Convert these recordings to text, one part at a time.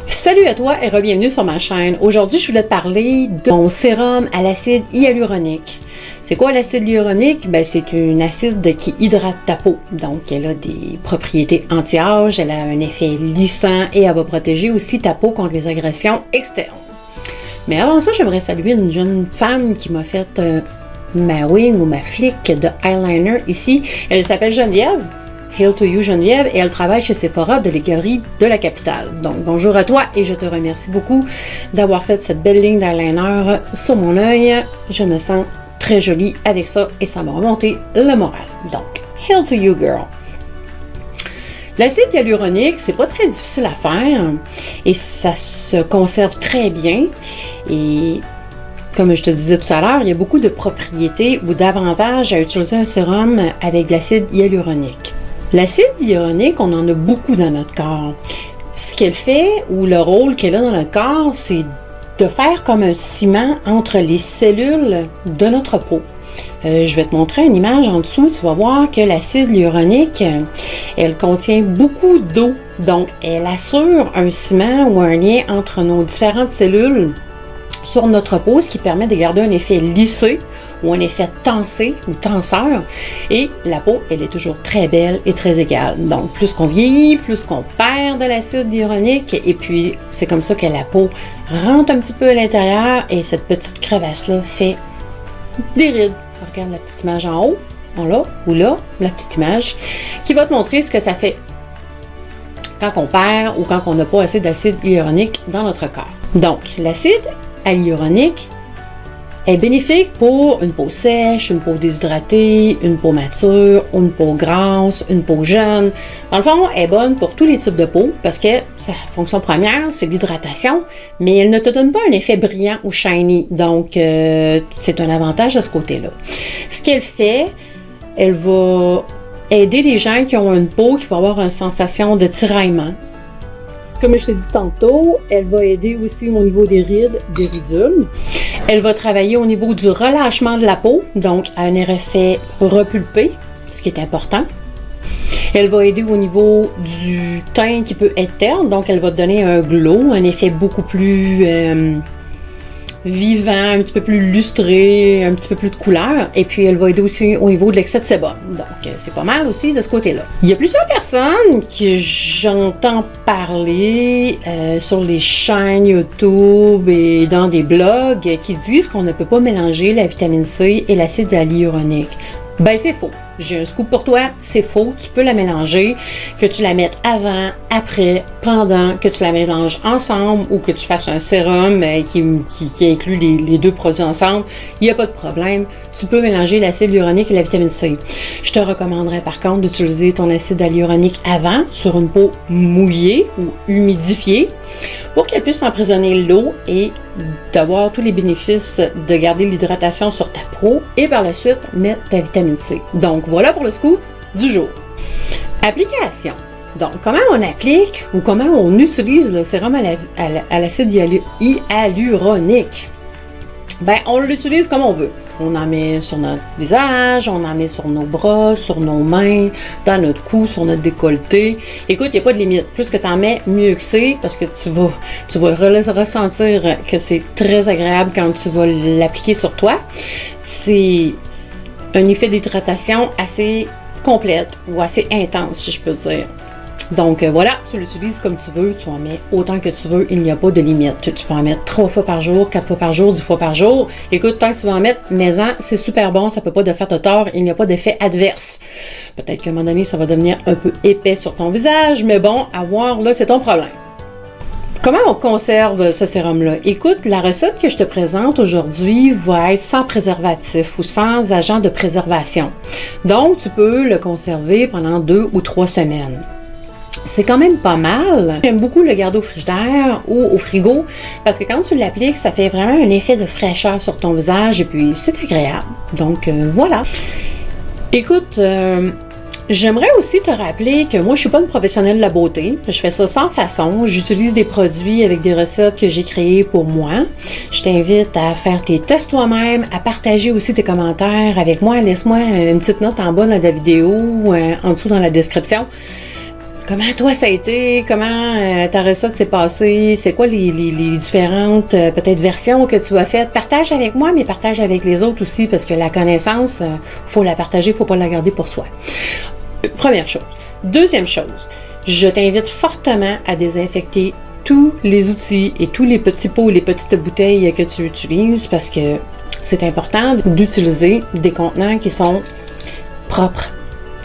Salut à toi et re-bienvenue sur ma chaîne. Aujourd'hui, je voulais te parler de mon sérum à l'acide hyaluronique. C'est quoi l'acide hyaluronique? C'est un acide qui hydrate ta peau. Donc, elle a des propriétés anti-âge, elle a un effet lissant et elle va protéger aussi ta peau contre les agressions externes. Mais avant ça, j'aimerais saluer une jeune femme qui m'a fait ma wing ou ma flic de eyeliner ici. Elle s'appelle Geneviève. Hail to you Geneviève, et elle travaille chez Sephora de les galeries de la capitale. Donc bonjour à toi et je te remercie beaucoup d'avoir fait cette belle ligne d'eyeliner sur mon œil. Je me sens très jolie avec ça et ça m'a remonté le moral. Donc, hail to you girl. L'acide hyaluronique, c'est pas très difficile à faire et ça se conserve très bien. Et comme je te disais tout à l'heure, il y a beaucoup de propriétés ou d'avantages à utiliser un sérum avec de l'acide hyaluronique. L'acide hyaluronique, on en a beaucoup dans notre corps. Ce qu'elle fait, ou le rôle qu'elle a dans notre corps, c'est de faire comme un ciment entre les cellules de notre peau. Je vais te montrer une image en dessous. Tu vas voir que l'acide hyaluronique, elle contient beaucoup d'eau. Donc, elle assure un ciment ou un lien entre nos différentes cellules sur notre peau, ce qui permet de garder un effet lissé ou un effet tensé ou tenseur. Et la peau, elle est toujours très belle et très égale. Donc, plus qu'on vieillit, plus qu'on perd de l'acide hyaluronique. Et puis, c'est comme ça que la peau rentre un petit peu à l'intérieur et cette petite crevasse-là fait des rides. Regarde la petite image en haut, là, ou là, la petite image, qui va te montrer ce que ça fait quand on perd ou quand on n'a pas assez d'acide hyaluronique dans notre corps. Donc, l'acide hyaluronique est bénéfique pour une peau sèche, une peau déshydratée, une peau mature, une peau grasse, une peau jeune. Dans le fond, elle est bonne pour tous les types de peau parce que sa fonction première, c'est l'hydratation, mais elle ne te donne pas un effet brillant ou shiny. Donc, c'est un avantage de ce côté-là. Ce qu'elle fait, elle va aider les gens qui ont une peau qui va avoir une sensation de tiraillement. Comme je t'ai dit tantôt, elle va aider aussi au niveau des rides, des ridules. Elle va travailler au niveau du relâchement de la peau, donc à un effet repulpé, ce qui est important. Elle va aider au niveau du teint qui peut être terne, donc elle va te donner un glow, un effet beaucoup plus vivant, un petit peu plus lustré, un petit peu plus de couleur. Et puis, elle va aider aussi au niveau de l'excès de sébum. Donc, c'est pas mal aussi de ce côté-là. Il y a plusieurs personnes que j'entends parler sur les chaînes YouTube et dans des blogs qui disent qu'on ne peut pas mélanger la vitamine C et l'acide hyaluronique. C'est faux. J'ai un scoop pour toi, c'est faux. Tu peux la mélanger, que tu la mettes avant, après, pendant, que tu la mélanges ensemble ou que tu fasses un sérum qui inclut les deux produits ensemble. Il n'y a pas de problème. Tu peux mélanger l'acide hyaluronique et la vitamine C. Je te recommanderais par contre d'utiliser ton acide hyaluronique avant sur une peau mouillée ou humidifiée pour qu'elle puisse emprisonner l'eau et d'avoir tous les bénéfices de garder l'hydratation sur ta peau et par la suite mettre ta vitamine C. Donc voilà pour le scoop du jour. Application. Donc comment on applique ou comment on utilise le sérum à l'acide hyaluronique? On l'utilise comme on veut. On en met sur notre visage, on en met sur nos bras, sur nos mains, dans notre cou, sur notre décolleté. Écoute, il n'y a pas de limite. Plus que tu en mets, mieux que c'est, parce que tu vas ressentir que c'est très agréable quand tu vas l'appliquer sur toi. C'est un effet d'hydratation assez complète ou assez intense, si je peux dire. Donc voilà, tu l'utilises comme tu veux, tu en mets autant que tu veux, il n'y a pas de limite. Tu peux en mettre 3 fois par jour, 4 fois par jour, 10 fois par jour. Écoute, tant que tu vas en mettre, mets-en, c'est super bon, ça peut pas te faire de tort, il n'y a pas d'effet adverse. Peut-être qu'à un moment donné, ça va devenir un peu épais sur ton visage, mais bon, à voir, là, c'est ton problème. Comment on conserve ce sérum-là? Écoute, la recette que je te présente aujourd'hui va être sans préservatif ou sans agent de préservation. Donc, tu peux le conserver pendant 2 ou 3 semaines. C'est quand même pas mal. J'aime beaucoup le garder au frigidaire ou au frigo parce que quand tu l'appliques, ça fait vraiment un effet de fraîcheur sur ton visage et puis c'est agréable. Donc voilà. Écoute, j'aimerais aussi te rappeler que moi, je suis pas une professionnelle de la beauté. Je fais ça sans façon. J'utilise des produits avec des recettes que j'ai créées pour moi. Je t'invite à faire tes tests toi-même, à partager aussi tes commentaires avec moi. Laisse-moi une petite note en bas dans la vidéo ou en dessous dans la description. comment toi ça a été, comment ta recette s'est passée, c'est quoi les différentes peut-être versions que tu as faites. Partage avec moi, mais partage avec les autres aussi, parce que la connaissance, faut la partager, faut pas la garder pour soi. Première chose. Deuxième chose, je t'invite fortement à désinfecter tous les outils et tous les petits pots, les petites bouteilles que tu utilises, parce que c'est important d'utiliser des contenants qui sont propres.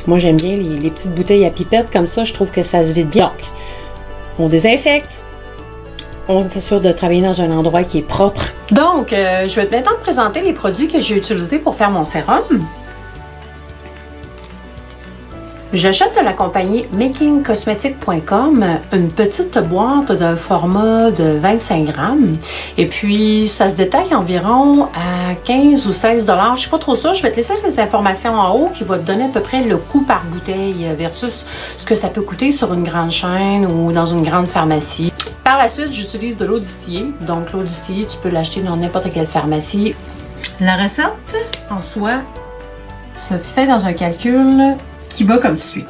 Moi, j'aime bien les petites bouteilles à pipette, comme ça, je trouve que ça se vide bien. Donc, on désinfecte, on s'assure de travailler dans un endroit qui est propre. Donc, je vais maintenant te présenter les produits que j'ai utilisés pour faire mon sérum. J'achète de la compagnie makingcosmetic.com une petite boîte d'un format de 25 grammes. Et puis, ça se détaille environ à 15 ou 16 $. Je ne suis pas trop sûre. Je vais te laisser les informations en haut qui vont te donner à peu près le coût par bouteille versus ce que ça peut coûter sur une grande chaîne ou dans une grande pharmacie. Par la suite, j'utilise de l'eau distillée. Donc, l'eau distillée, tu peux l'acheter dans n'importe quelle pharmacie. La recette, en soi, se fait dans un calcul qui va comme suit.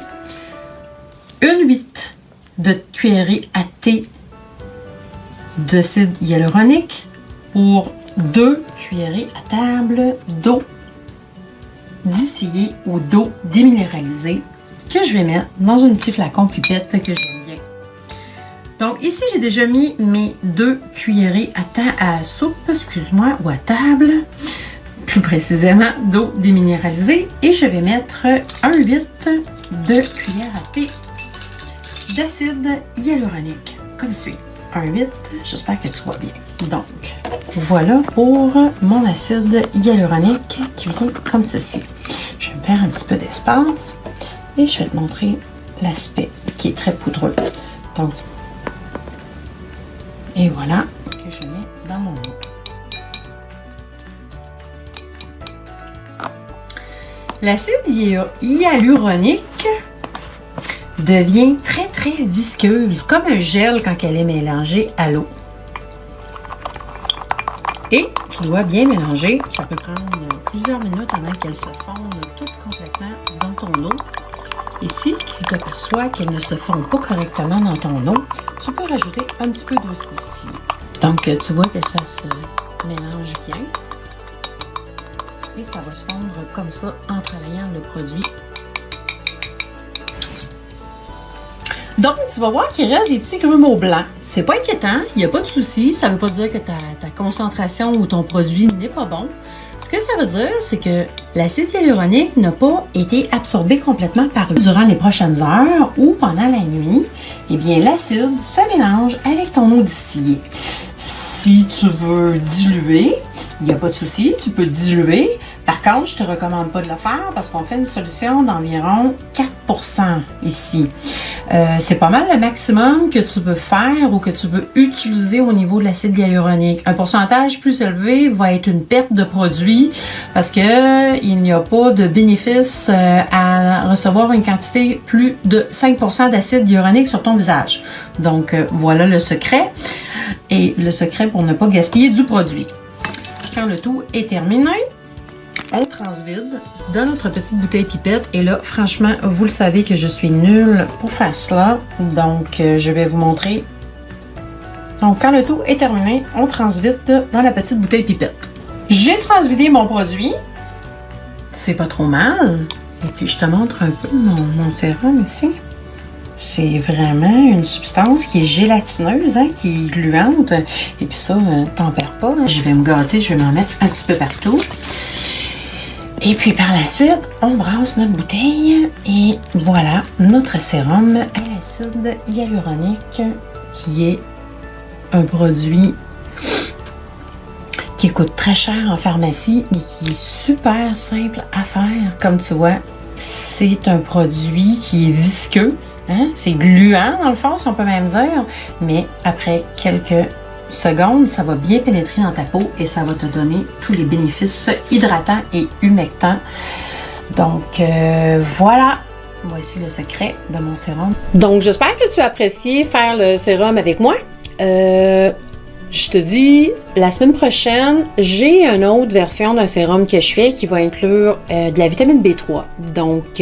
1/8 de cuillerée à thé d'acide hyaluronique pour 2 cuillerées à table d'eau distillée ou d'eau déminéralisée que je vais mettre dans un petit flacon pipette que j'aime bien. Donc ici, j'ai déjà mis mes 2 cuillerées à soupe, excuse-moi, ou à table, plus précisément d'eau déminéralisée, et je vais mettre 1/8 de cuillère à thé d'acide hyaluronique, comme suit. 1/8, j'espère que tu vois bien. Donc, voilà pour mon acide hyaluronique qui vient comme ceci. Je vais me faire un petit peu d'espace et je vais te montrer l'aspect qui est très poudreux. Donc, et voilà que je mets dans mon eau. L'acide hyaluronique devient très très visqueuse, comme un gel quand elle est mélangée à l'eau. Et tu dois bien mélanger. Ça peut prendre plusieurs minutes avant qu'elle se fonde toute complètement dans ton eau. Et si tu t'aperçois qu'elle ne se fond pas correctement dans ton eau, tu peux rajouter un petit peu d'eau distillée. Donc tu vois que ça se mélange bien. Et ça va se fondre comme ça en travaillant le produit. Donc, tu vas voir qu'il reste des petits grumeaux blancs. C'est pas inquiétant, il n'y a pas de souci. Ça ne veut pas dire que ta concentration ou ton produit n'est pas bon. Ce que ça veut dire, c'est que l'acide hyaluronique n'a pas été absorbé complètement par l'eau durant les prochaines heures ou pendant la nuit. Eh bien, l'acide se mélange avec ton eau distillée. Si tu veux diluer, il n'y a pas de souci, tu peux diluer. Par contre, je ne te recommande pas de le faire parce qu'on fait une solution d'environ 4% ici. C'est pas mal le maximum que tu peux faire ou que tu peux utiliser au niveau de l'acide hyaluronique. Un pourcentage plus élevé va être une perte de produit parce que il n'y a pas de bénéfice à recevoir une quantité plus de 5% d'acide hyaluronique sur ton visage. Donc, voilà le secret. Et le secret pour ne pas gaspiller du produit. Quand le tout est terminé, on transvide dans notre petite bouteille pipette. Et là, franchement, vous le savez que je suis nulle pour faire cela. Donc, je vais vous montrer. Donc, quand le tout est terminé, on transvide dans la petite bouteille pipette. J'ai transvidé mon produit. C'est pas trop mal. Et puis, je te montre un peu mon sérum ici. C'est vraiment une substance qui est gélatineuse, hein, qui est gluante. Et puis ça, t'en perds pas. Hein. Je vais me gâter, je vais m'en mettre un petit peu partout. Et puis par la suite, on brasse notre bouteille et voilà notre sérum à l'acide hyaluronique qui est un produit qui coûte très cher en pharmacie mais qui est super simple à faire. Comme tu vois, c'est un produit qui est visqueux, hein? C'est gluant dans le fond, si on peut même dire, mais après quelques secondes, ça va bien pénétrer dans ta peau et ça va te donner tous les bénéfices hydratants et humectants. Donc, voilà. Voici le secret de mon sérum. Donc, j'espère que tu as apprécié faire le sérum avec moi. je te dis, la semaine prochaine, j'ai une autre version d'un sérum que je fais qui va inclure de la vitamine B3. Donc,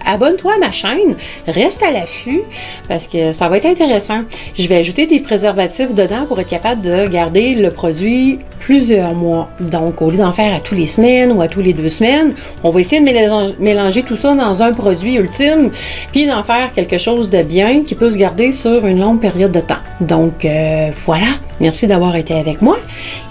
abonne-toi à ma chaîne, reste à l'affût parce que ça va être intéressant. Je vais ajouter des préservatifs dedans pour être capable de garder le produit plusieurs mois. Donc, au lieu d'en faire à tous les semaines ou à tous les 2 semaines, on va essayer de mélanger tout ça dans un produit ultime puis d'en faire quelque chose de bien qui peut se garder sur une longue période de temps. Donc, voilà. Merci d'avoir été avec moi.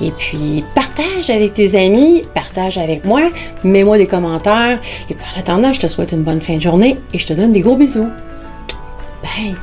Et puis, partage avec tes amis, partage avec moi, mets-moi des commentaires. Et puis, en attendant, je te souhaite une bonne fin de journée et je te donne des gros bisous. Bye!